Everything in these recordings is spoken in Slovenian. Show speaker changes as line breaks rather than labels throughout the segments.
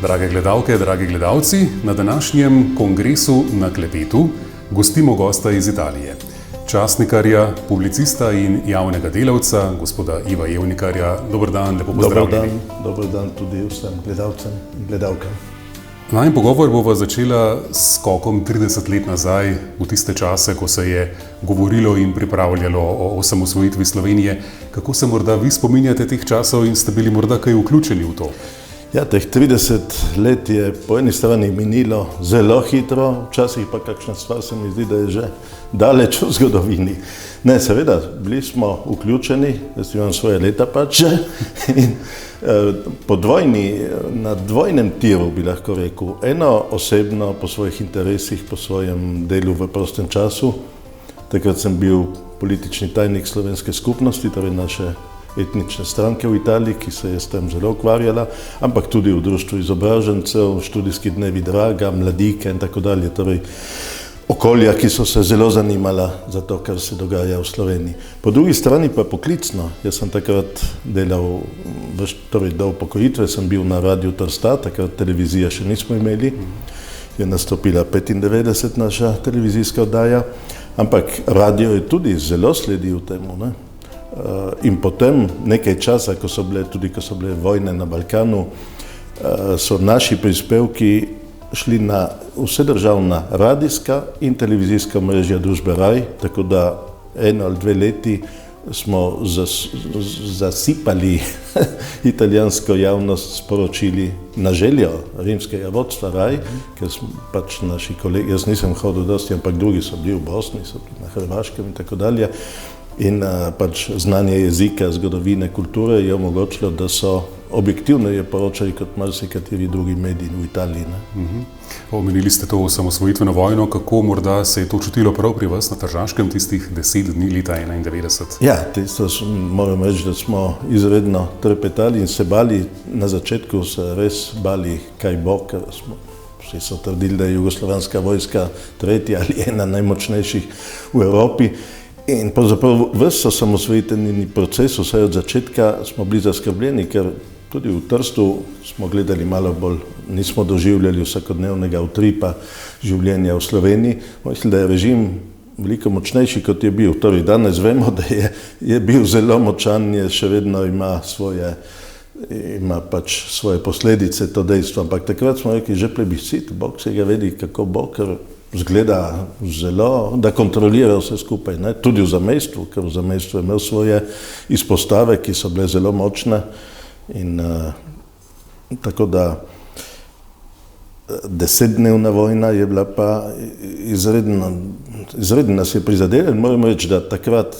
Drage gledalke, dragi gledalci, na današnjem kongresu na klepetu gostimo gosta iz Italije. Časnikarja, publicista in javnega delavca, gospoda Iva Jevnikarja. Dober dan, lepo pozdravljeni.
Dober dan tudi vsem gledalcem in gledalkam.
Najin pogovor bova začela s skokom 30 let nazaj, v tiste čase, ko se je govorilo in pripravljalo o osamosvojitvi Slovenije. Kako se morda vi spominjate teh časov in ste bili morda kaj vključeni v to?
Ja, teh 30 let je po eni strani minilo zelo hitro, včasih pa kakšna stvar se mi zdi, da je že daleč v zgodovini. Ne, seveda, bili smo vključeni, jaz imam svoje leta pač, in na dvojnem tiru bi lahko rekel. Eno osebno po svojih interesih, po svojem delu v prostem času. Takrat sem bil politični tajnik slovenske skupnosti, torej naše etnične stranke v Italiji, ki se je s tem zelo ukvarjala, ampak tudi v društvu izobražencev, študijski dnevi Draga, Mladike in tako dalje, torej okolja, ki so se zelo zanimala za to, kar se dogaja v Sloveniji. Po drugi strani pa poklicno. Jaz sem takrat delal, torej do upokojitve sem bil na Radiu Trsta, takrat televizija še nismo imeli, je nastopila 95 naša televizijska oddaja, ampak radio je tudi zelo sledil temu, ne? In potem nekaj časa, ko so bile vojne na Balkanu, so naši prispevki šli na vsedržavna radijska in televizijska mrežja družbe RAI, tako da 1 ali 2 leti smo zasipali italijansko javnost sporočili na željo rimskega vodstva RAI, ker smo pač naši kolegi, jaz nisem hodil dosti, ampak drugi so bili v Bosni, so bili na Hrvaškem in tako dalje. In pač znanje jezika, zgodovine, kulture je omogočilo, da so objektivno je poročali kot marsikateri drugi mediji v Italiji.
Omenili ste to osamosvojitveno vojno, kako morda se je to čutilo prav pri vas na Tržaškem tistih 10 dni leta 91?
Ja, moram reči, da smo izredno trepetali in se bali, na začetku se res bali, kaj bo, ker vsi so trdili, da je jugoslovanska vojska tretja ali ena najmočnejših v Evropi. In pravzaprav ves osamosvojitveni proces, vsaj od začetka, smo bili zaskrbljeni, ker tudi v Trstu smo gledali malo bolj, nismo doživljali vsakodnevnega utripa življenja v Sloveniji. Mislim, da je režim veliko močnejši, kot je bil. Torej, danes vemo, da je bil zelo močan, še vedno ima pač svoje posledice, to dejstvo. Ampak takrat smo rekli, že plebiscit, Bog se ga vedi, kako bo, ker zgleda zelo, da kontrolira vse skupaj, ne? Tudi v zamejstvu, ker v zamejstvu je imel svoje izpostave, ki so bile zelo močne. In tako da 10-dnevna vojna je bila pa izredno nas je prizadela in moramo reči, da takrat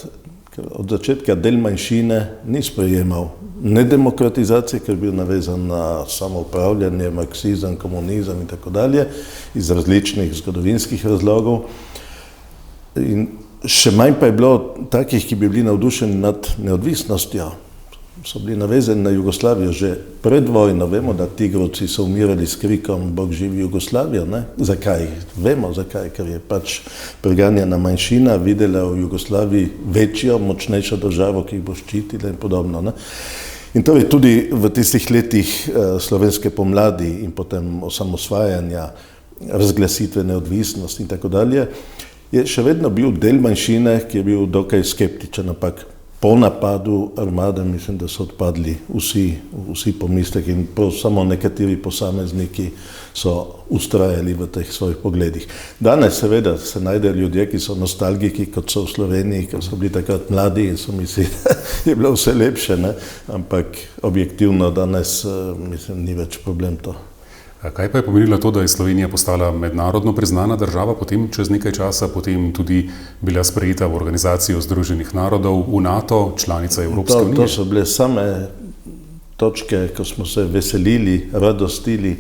od začetka del manjšine ni sprejemal ne demokratizacije, ker je bil navezan na samoupravljanje, marksizem, komunizem in tako dalje, iz različnih zgodovinskih razlogov. In še manj pa je bilo takih, ki bi bili navdušeni nad neodvisnostjo. So bili navezani na Jugoslavijo že pred vojno. Vemo, da tigrovci so umirali s krikom Bog živi Jugoslavijo, ne? Zakaj? Vemo zakaj, ker je pač preganjena manjšina videla v Jugoslaviji večjo, močnejšo državo, ki jih bo ščitila in podobno, ne? In torej tudi v tistih letih slovenske pomladi in potem osamosvajanja, razglasitve neodvisnosti in tako dalje, je še vedno bil del manjšine, ki je bil dokaj skeptičen, ampak po napadu armade mislim, da so odpadli vsi pomisleki in samo nekateri posamezniki so ustrajali v teh svojih pogledih. Danes seveda se najdejo ljudje, ki so nostalgiki, kot so v Sloveniji, ker so bili takrat mladi in so mislili, da je bilo vse lepše, ne? Ampak objektivno danes mislim, ni več problem to.
Kaj pa je pomenilo to, da je Slovenija postala mednarodno priznana država, potem čez nekaj časa, potem tudi bila sprejeta v Organizacijo združenih narodov, v NATO, članica Evropske unije?
To so bile same točke, ko smo se veselili, radostili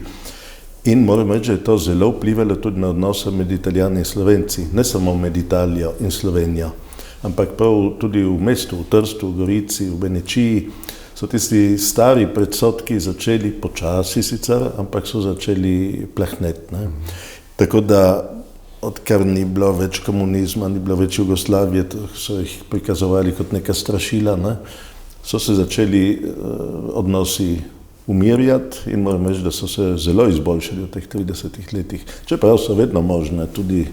in moram reči, da je to zelo vplivalo tudi na odnose med Italijani in Slovenci, ne samo med Italijo in Slovenijo, ampak prav tudi v mestu, v Trstu, v Gorici, v Benečiji, so tisti stari predsodki začeli počasi sicer, ampak so začeli plahneti, ne? Tako da odkar ni bilo več komunizma, ni bilo več Jugoslavije, so jih prikazovali kot neka strašila, ne? So se začeli odnosi umirjati in moram reči, da so se zelo izboljšali v teh 30 letih. Čeprav so vedno možne tudi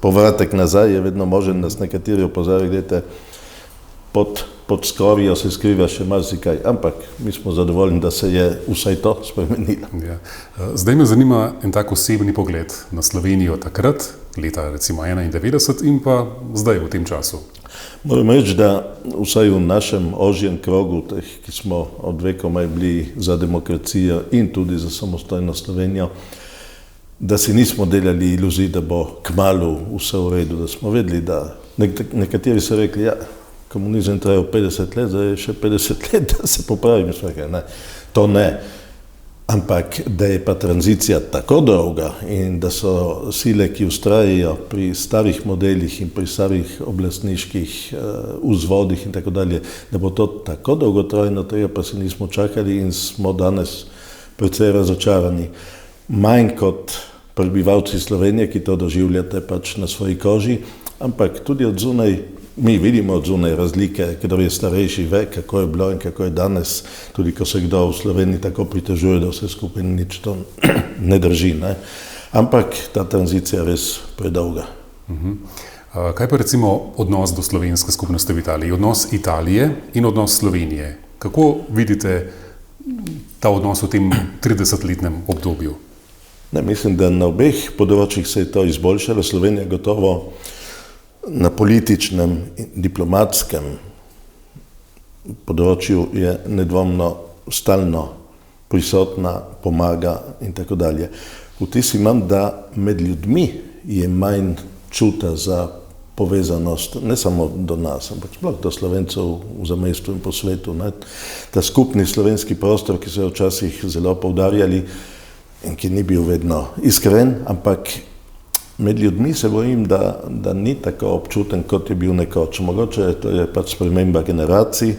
povratek nazaj je vedno možen, nas nekateri opozarjajo, gledajte, pod skorjo se skriva še marsikaj, ampak mi smo zadovoljni, da se je vsaj to spremenilo.
Ja. Zdaj me zanima en tak osebni pogled na Slovenijo takrat, leta recimo 91 in pa zdaj v tem času.
Moram reči, da vsaj v našem ožjem krogu, teh, ki smo od vekomaj bili za demokracijo in tudi za samostojno Slovenijo, da si nismo delali iluzij, da bo kmalu vse v redu, da smo vedeli, da nekateri so rekli, ja, komunizem trajal 50 let, zdaj je še 50 let, da se popravi. Ne, to ne. Ampak da je pa tranzicija tako dolga in da so sile, ki ustrajajo pri starih modelih in pri starih oblastniških vzvodih in tako dalje, da bo to tako dolgotrajno, tega pa se nismo čakali in smo danes precej razočarani. Manj kot prebivalci Slovenije, ki to doživljate pač na svoji koži, ampak tudi od zunaj. Mi vidimo od zunaj razlike, kdo je starejši, ve, kako je bilo in kako je danes, tudi ko se kdo v Sloveniji tako pritežuje, da vse skupaj nič to ne drži. Ne? Ampak ta tranzicija je res predolga.
Kaj pa recimo odnos do slovenske skupnosti v Italiji, odnos Italije in odnos Slovenije? Kako vidite ta odnos v tem 30-letnem obdobju?
Ne, mislim, da na obeh področjih se je to izboljšalo. Slovenija gotovo na političnem in diplomatskem področju je nedvomno stalno prisotna, pomaga in tako dalje. Vtis imam, da med ljudmi je manj čuta za povezanost, ne samo do nas, ampak sploh do Slovencev v zamejstvu in po svetu. Ne? Ta skupni slovenski prostor, ki so včasih zelo poudarjali in ki ni bil vedno iskren, ampak med ljudmi se bojim, da ni tako občuten, kot je bil nekoč. Mogoče to je pač sprememba generacij,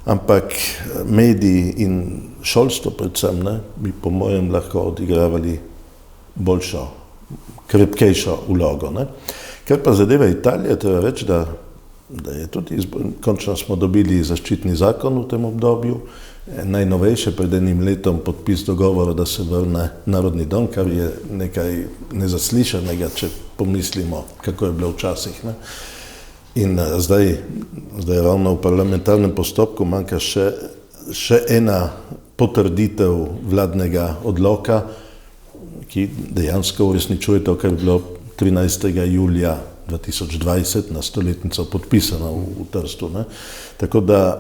ampak mediji in šolstvo predvsem bi po mojem lahko odigravali boljšo, krepkejšo vlogo. Ne? Ker pa zadeva Italije, treba reči, da je tudi končno smo dobili zaščitni zakon v tem obdobju, najnovejše pred enim letom podpis dogovora, da se vrne Narodni dom, kar je nekaj nezaslišanega, če pomislimo, kako je bilo včasih. Ne? In zdaj ravno v parlamentarnem postopku manjka še ena potrditev vladnega odloka, ki dejansko uresničuje to, kar je bilo 13. julija 2020 na stoletnico podpisano v Trstu. Ne? Tako da,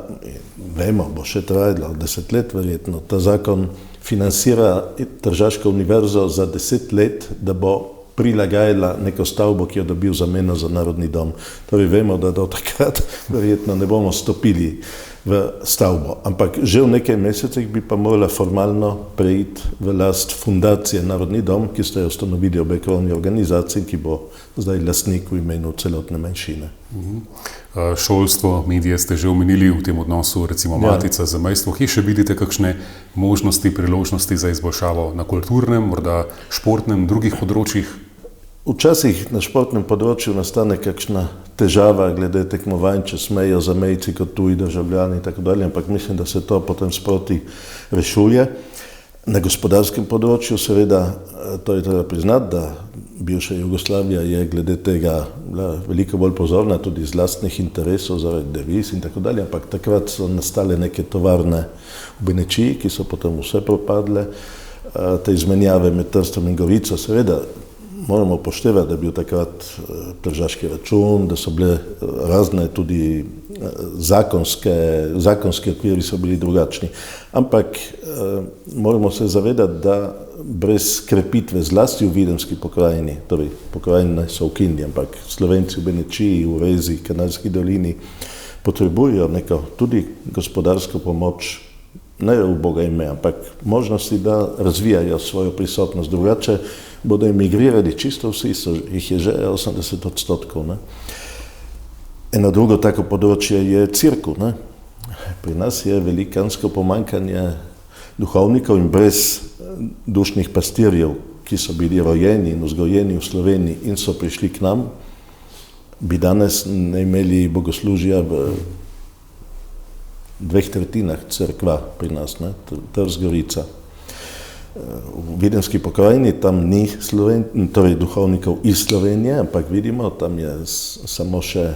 vemo, bo še trajalo 10 let verjetno. Ta zakon financira Tržaško univerzo za 10 let, da bo prilagajala neko stavbo, ki jo dobil zameno za Narodni dom. Torej vemo, da do takrat verjetno ne bomo stopili v stavbo. Ampak že v nekaj mesecih bi pa morala formalno preiti v last fundacije Narodni dom, ki ste jo ustanovili obe krovni organizaciji, ki bo zdaj lastnik v imenu celotne manjšine.
Šolstvo, medije ste že omenili v tem odnosu, recimo Matica, zamejstvo. Kje še vidite kakšne možnosti, priložnosti za izboljšavo na kulturnem, morda športnem, drugih področjih?
Včasih na športnem področju nastane kakšna težava glede tekmovanj, če smejo zamejci kot tuji državljani in tako dalje, ampak mislim, da se to potem sproti rešuje. Na gospodarskem področju seveda, to je treba priznati, da bivša Jugoslavija je glede tega bila veliko bolj pozorna, tudi iz lastnih interesov, zaradi deviz in tako dalje, ampak takrat so nastale neke tovarne v Benečiji, ki so potem vse propadle, te izmenjave med Trstom in Gorico, seveda moramo upoštevati, da je bil takrat tržaški račun, da so bile razne tudi zakonski okviri so bili drugačni. Ampak moramo se zavedati, da brez krepitve zlasti v Videmski pokrajini, torej pokrajine so v Kindi, ampak Slovenci v Benečiji, v Rezi, Kanalski dolini potrebujejo neko tudi gospodarsko pomoč, ne v Boga ime, ampak možnosti, da razvijajo svojo prisotnost. Drugače bodo emigrirali čisto vsi, jih je že 80%. Ne? Eno drugo tako področje je cirku. Ne? Pri nas je velikansko pomanjkanje duhovnikov in brez dušnih pastirjev, ki so bili rojeni in vzgojeni v Sloveniji in so prišli k nam, bi danes ne imeli bogoslužja v 2/3 crkva pri nas, ne, Trzgorica. V Videnski pokrajini tam ni torej duhovnikov iz Slovenije, ampak vidimo, tam je samo še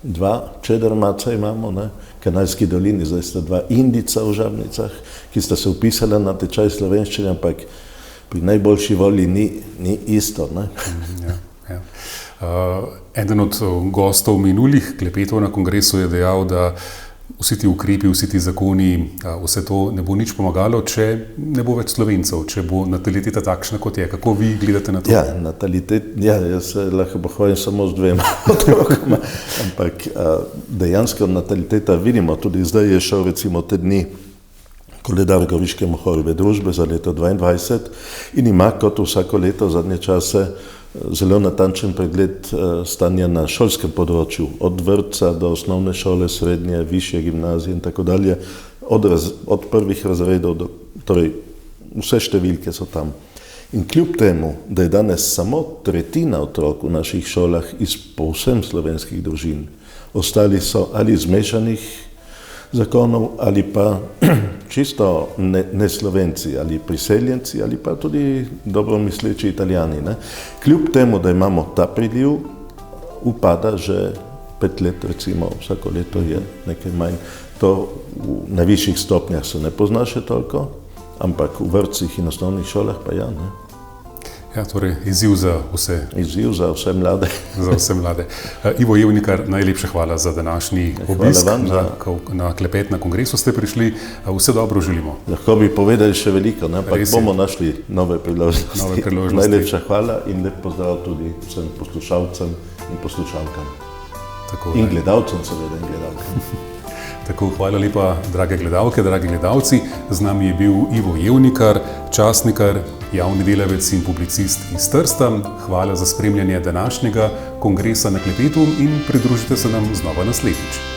2 čedermaca imamo, ne, Kanalski dolini, zdaj sta 2 Indica v Žabnicah, ki sta se upisala na tečaj slovenščine, ampak pri najboljši volji ni isto, ne.
Ja. Eden od gostov minulih klepetov na kongresu je dejal, da vsi ti ukrepi, vsi ti zakoni, vse to ne bo nič pomagalo, če ne bo več Slovencev, če bo nataliteta takšna, kot je. Kako vi gledate na to?
Ja, jaz se lahko pohvalim samo z 2 otrokoma, ampak dejansko nataliteta vidimo, tudi zdaj je šel recimo te dni koledar Goriške mohorove družbe za leto 2022 in ima kot vsako leto zadnje čase zelo natančen pregled stanja na šolskem področju, od vrtca do osnovne šole, srednje, višje gimnazije in tako dalje, od prvih razredov do, torej vse številke so tam. In kljub temu, da je danes samo 1/3 otrok v naših šolah iz povsem slovenskih družin, ostali so ali iz mešanih zakonov ali pa čisto neslovenci ali priseljenci ali pa tudi dobro misleči Italijani. Ne. Kljub temu, da imamo ta priliv, upada že 5 let, recimo vsako leto je nekaj manj. To na višjih stopnjah se ne pozna še toliko, ampak v vrtcih in osnovnih šolah pa ja. Ne.
Ja, torej izziv za vse.
Izziv za vse mlade.
Za vse mlade. Ivo Jevnikar, najlepša hvala za današnji obisk na klepet na kongresu ste prišli. Vse dobro želimo.
Lahko bi povedali še veliko, ne? Pa bomo našli nove priložnosti. Najlepša hvala in lep pozdrav tudi vsem poslušalcem in poslušalkam. In gledalcem seveda in gledalkam.
Tako, hvala lepa, drage gledalke, dragi gledalci. Z nami je bil Ivo Jevnikar, časnikar, javni delavec in publicist iz Trsta. Hvala za spremljanje današnjega kongresa na klepetu in pridružite se nam znova naslednjič.